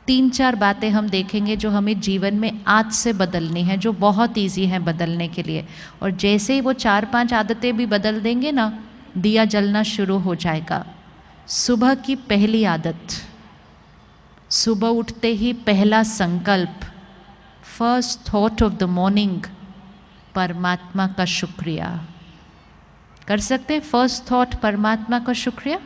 3-4 बातें हम देखेंगे जो हमें जीवन में आज से बदलनी है, जो बहुत ईजी है बदलने के लिए। और जैसे ही वो 4-5 आदतें भी बदल देंगे ना, दिया जलना शुरू हो जाएगा। सुबह की पहली आदत, सुबह उठते ही पहला संकल्प, first thought of the morning, परमात्मा का शुक्रिया। कर सकते हैं फर्स्ट थॉट परमात्मा का शुक्रिया?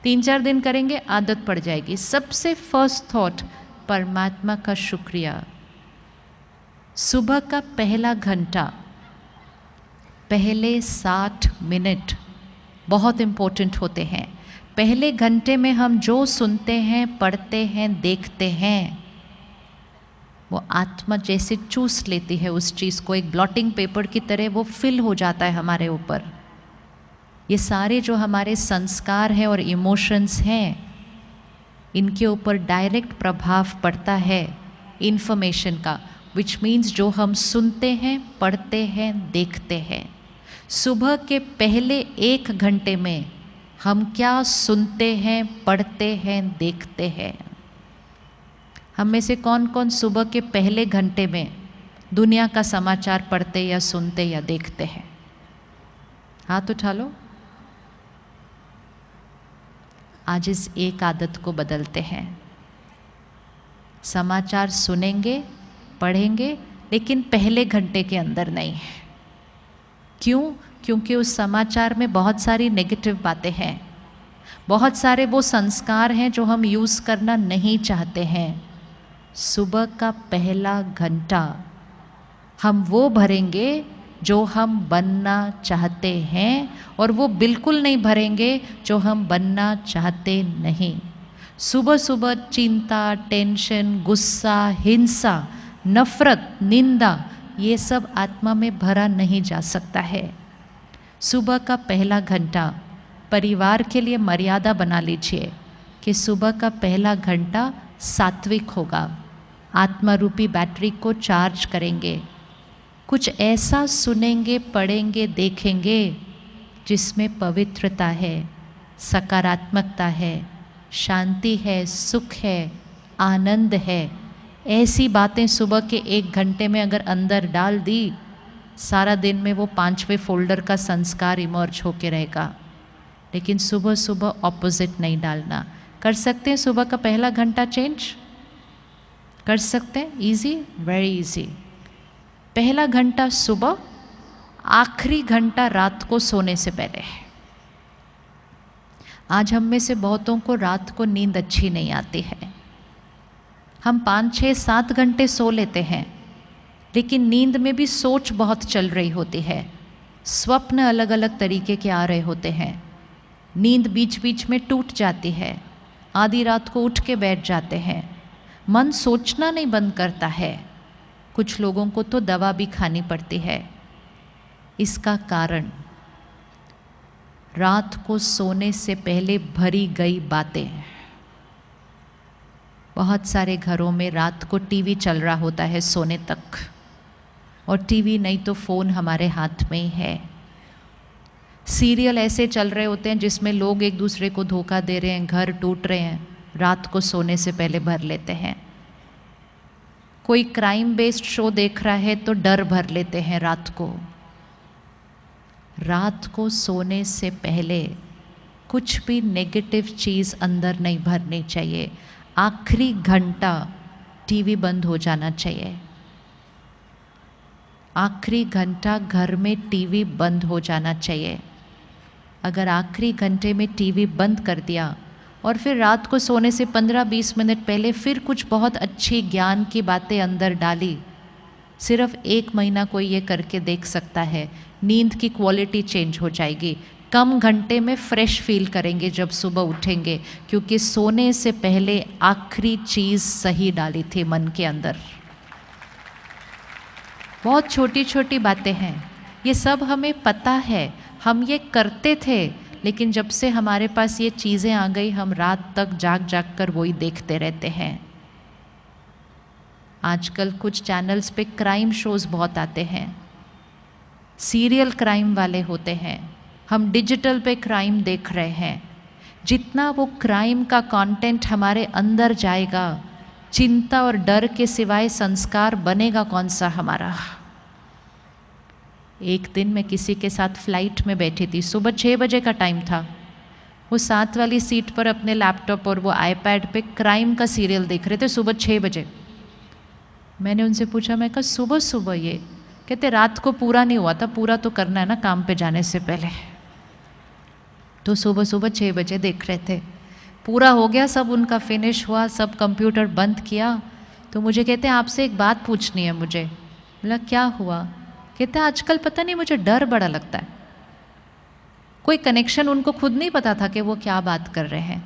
3-4 दिन करेंगे, आदत पड़ जाएगी। सबसे फर्स्ट थॉट परमात्मा का शुक्रिया। सुबह का पहला घंटा, पहले 60 मिनट बहुत इम्पोर्टेंट होते हैं। पहले घंटे में हम जो सुनते हैं, पढ़ते हैं, देखते हैं, वो आत्मा जैसे चूस लेती है उस चीज़ को, एक ब्लॉटिंग पेपर की तरह वो फिल हो जाता है हमारे ऊपर। ये सारे जो हमारे संस्कार हैं और इमोशंस हैं, इनके ऊपर डायरेक्ट प्रभाव पड़ता है इन्फॉर्मेशन का, विच मीन्स जो हम सुनते हैं, पढ़ते हैं, देखते हैं। सुबह के पहले 1 घंटे में हम क्या सुनते हैं, पढ़ते हैं, देखते हैं? हम में से कौन कौन सुबह के पहले घंटे में दुनिया का समाचार पढ़ते या सुनते या देखते हैं? हाथ उठा लो। आज इस एक आदत को बदलते हैं। समाचार सुनेंगे, पढ़ेंगे, लेकिन पहले घंटे के अंदर नहीं। क्यों? क्योंकि उस समाचार में बहुत सारी नेगेटिव बातें हैं, बहुत सारे वो संस्कार हैं जो हम यूज़ करना नहीं चाहते हैं। सुबह का पहला घंटा हम वो भरेंगे जो हम बनना चाहते हैं, और वो बिल्कुल नहीं भरेंगे जो हम बनना चाहते नहीं। सुबह सुबह चिंता, टेंशन, गुस्सा, हिंसा, नफरत, निंदा, ये सब आत्मा में भरा नहीं जा सकता है। सुबह का पहला घंटा परिवार के लिए मर्यादा बना लीजिए कि सुबह का पहला घंटा सात्विक होगा। आत्मा रूपी बैटरी को चार्ज करेंगे। कुछ ऐसा सुनेंगे, पढ़ेंगे, देखेंगे जिसमें पवित्रता है, सकारात्मकता है, शांति है, सुख है, आनंद है। ऐसी बातें सुबह के 1 घंटे में अगर अंदर डाल दी, सारा दिन में वो 5वें फोल्डर का संस्कार इमर्ज होके रहेगा। लेकिन सुबह सुबह ऑपोजिट नहीं डालना। कर सकते हैं सुबह का पहला घंटा चेंज? कर सकते हैं? Easy, very easy. पहला घंटा सुबह, आखिरी घंटा रात को सोने से पहले है। आज हम में से बहुतों को रात को नींद अच्छी नहीं आती है। हम 5, 6, 7 घंटे सो लेते हैं, लेकिन नींद में भी सोच बहुत चल रही होती है, स्वप्न अलग अलग तरीके के आ रहे होते हैं, नींद बीच बीच में टूट जाती है, आधी रात को उठ के बैठ जाते हैं, मन सोचना नहीं बंद करता है। कुछ लोगों को तो दवा भी खानी पड़ती है। इसका कारण रात को सोने से पहले भरी गई बातें। बहुत सारे घरों में रात को टीवी चल रहा होता है सोने तक, और टीवी नहीं तो फ़ोन हमारे हाथ में ही है। सीरियल ऐसे चल रहे होते हैं जिसमें लोग एक दूसरे को धोखा दे रहे हैं, घर टूट रहे हैं, रात को सोने से पहले भर लेते हैं। कोई क्राइम बेस्ड शो देख रहा है तो डर भर लेते हैं रात को। रात को सोने से पहले कुछ भी नेगेटिव चीज़ अंदर नहीं भरनी चाहिए। आखिरी घंटा टीवी बंद हो जाना चाहिए। आखिरी घंटा घर में टीवी बंद हो जाना चाहिए। अगर आखिरी घंटे में टीवी बंद कर दिया और फिर रात को सोने से 15-20 मिनट पहले फिर कुछ बहुत अच्छी ज्ञान की बातें अंदर डाली, सिर्फ 1 महीना कोई ये करके देख सकता है, नींद की क्वालिटी चेंज हो जाएगी। कम घंटे में फ्रेश फील करेंगे जब सुबह उठेंगे, क्योंकि सोने से पहले आखिरी चीज़ सही डाली थी मन के अंदर। बहुत छोटी छोटी बातें हैं, ये सब हमें पता है, हम ये करते थे, लेकिन जब से हमारे पास ये चीज़ें आ गई, हम रात तक जाग जाग कर वही देखते रहते हैं। आजकल कुछ चैनल्स पे क्राइम शोज़ बहुत आते हैं, सीरियल क्राइम वाले होते हैं। हम डिजिटल पे क्राइम देख रहे हैं। जितना वो क्राइम का कंटेंट हमारे अंदर जाएगा, चिंता और डर के सिवाय संस्कार बनेगा कौन सा हमारा। एक दिन मैं किसी के साथ फ्लाइट में बैठी थी, सुबह 6 बजे का टाइम था। वो साथ वाली सीट पर अपने लैपटॉप और वो आईपैड पे क्राइम का सीरियल देख रहे थे सुबह 6 बजे। मैंने उनसे पूछा, मैं कहा सुबह सुबह ये? कहते रात को पूरा नहीं हुआ था, पूरा तो करना है ना काम पे जाने से पहले। तो सुबह सुबह 6 बजे देख रहे थे, पूरा हो गया, सब उनका फिनिश हुआ, सब कंप्यूटर बंद किया। तो मुझे कहते हैं आपसे एक बात पूछनी है मुझे। बोला क्या हुआ? कहते हैं आजकल पता नहीं मुझे डर बड़ा लगता है। कोई कनेक्शन उनको खुद नहीं पता था कि वो क्या बात कर रहे हैं।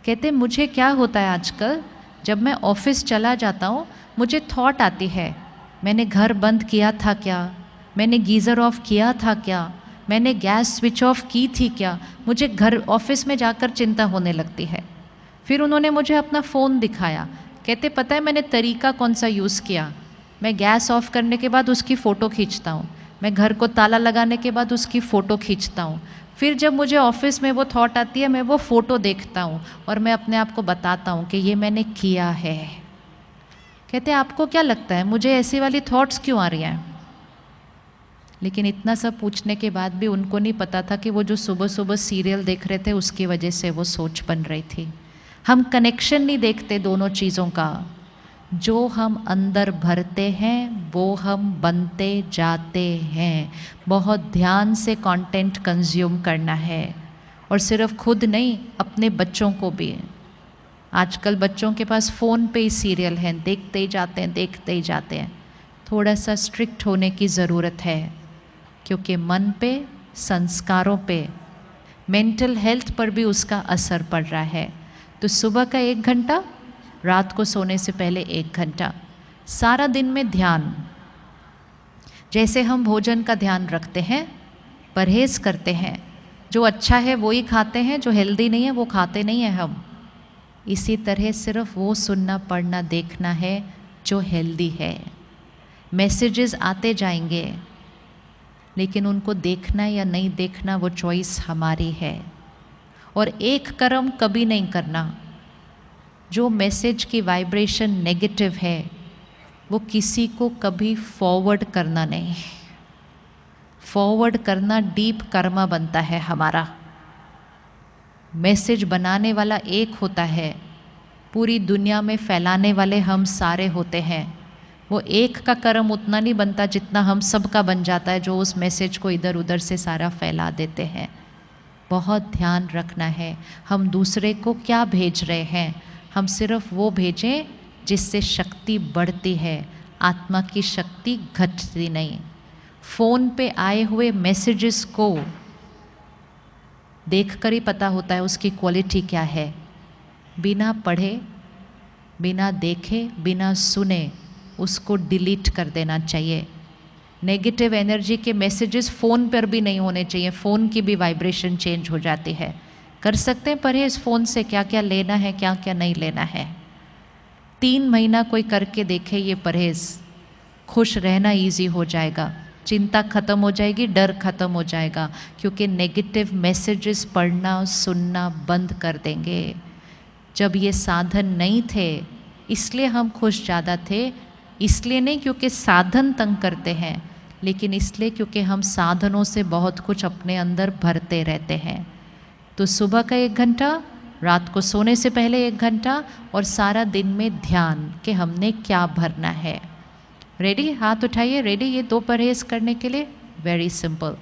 कहते मुझे क्या होता है आजकल, जब मैं ऑफिस चला जाता हूँ मुझे थॉट आती है, मैंने घर बंद किया था क्या, मैंने गीज़र ऑफ किया था क्या, मैंने गैस स्विच ऑफ की थी क्या। मुझे घर ऑफिस में जाकर चिंता होने लगती है। फिर उन्होंने मुझे अपना फ़ोन दिखाया। कहते पता है मैंने तरीका कौन सा यूज़ किया? मैं गैस ऑफ करने के बाद उसकी फ़ोटो खींचता हूँ, मैं घर को ताला लगाने के बाद उसकी फ़ोटो खींचता हूँ। फिर जब मुझे ऑफिस में वो थॉट आती है मैं वो फ़ोटो देखता हूँ और मैं अपने आप को बताता हूँ कि ये मैंने किया है। कहते आपको क्या लगता है मुझे ऐसी वाली थॉट्स क्यों आ रही हैं? लेकिन इतना सब पूछने के बाद भी उनको नहीं पता था कि वो जो सुबह सुबह सीरियल देख रहे थे उसकी वजह से वो सोच बन रही थी। हम कनेक्शन नहीं देखते दोनों चीज़ों का। जो हम अंदर भरते हैं वो हम बनते जाते हैं। बहुत ध्यान से कंटेंट कंज्यूम करना है, और सिर्फ खुद नहीं अपने बच्चों को भी। आजकल बच्चों के पास फ़ोन पे ही सीरियल हैं, देखते ही जाते हैं, देखते ही जाते हैं। थोड़ा सा स्ट्रिक्ट होने की ज़रूरत है, क्योंकि मन पे, संस्कारों पे, मेंटल हेल्थ पर भी उसका असर पड़ रहा है। तो सुबह का 1 घंटा, रात को सोने से पहले 1 घंटा, सारा दिन में ध्यान। जैसे हम भोजन का ध्यान रखते हैं, परहेज़ करते हैं, जो अच्छा है वो ही खाते हैं, जो हेल्दी नहीं है वो खाते नहीं हैं हम। इसी तरह सिर्फ वो सुनना, पढ़ना, देखना है जो हेल्दी है। मैसेजेस आते जाएंगे, लेकिन उनको देखना या नहीं देखना वो चॉइस हमारी है। और एक कर्म कभी नहीं करना। जो मैसेज की वाइब्रेशन नेगेटिव है वो किसी को कभी फॉरवर्ड करना नहीं। फॉरवर्ड करना डीप कर्मा बनता है हमारा। मैसेज बनाने वाला एक होता है, पूरी दुनिया में फैलाने वाले हम सारे होते हैं। वो एक का कर्म उतना नहीं बनता जितना हम सब का बन जाता है, जो उस मैसेज को इधर उधर से सारा फैला देते हैं। बहुत ध्यान रखना है हम दूसरे को क्या भेज रहे हैं। हम सिर्फ वो भेजें जिससे शक्ति बढ़ती है, आत्मा की शक्ति घटती नहीं। फ़ोन पे आए हुए मैसेजेस को देखकर ही पता होता है उसकी क्वालिटी क्या है। बिना पढ़े, बिना देखे, बिना सुने उसको डिलीट कर देना चाहिए। नेगेटिव एनर्जी के मैसेजेस फ़ोन पर भी नहीं होने चाहिए। फ़ोन की भी वाइब्रेशन चेंज हो जाती है। कर सकते हैं परहेज़ फ़ोन से, क्या क्या लेना है, क्या क्या नहीं लेना है। 3 महीना कोई करके देखे ये परहेज़, खुश रहना इजी हो जाएगा, चिंता ख़त्म हो जाएगी, डर ख़त्म हो जाएगा, क्योंकि नेगेटिव मैसेजेस पढ़ना, सुनना बंद कर देंगे। जब ये साधन नहीं थे इसलिए हम खुश ज़्यादा थे, इसलिए नहीं क्योंकि साधन तंग करते हैं, लेकिन इसलिए क्योंकि हम साधनों से बहुत कुछ अपने अंदर भरते रहते हैं। तो सुबह का 1 घंटा, रात को सोने से पहले 1 घंटा, और सारा दिन में ध्यान कि हमने क्या भरना है। रेडी? हाथ उठाइए। रेडी? ये 2 परहेज़ करने के लिए वेरी सिंपल।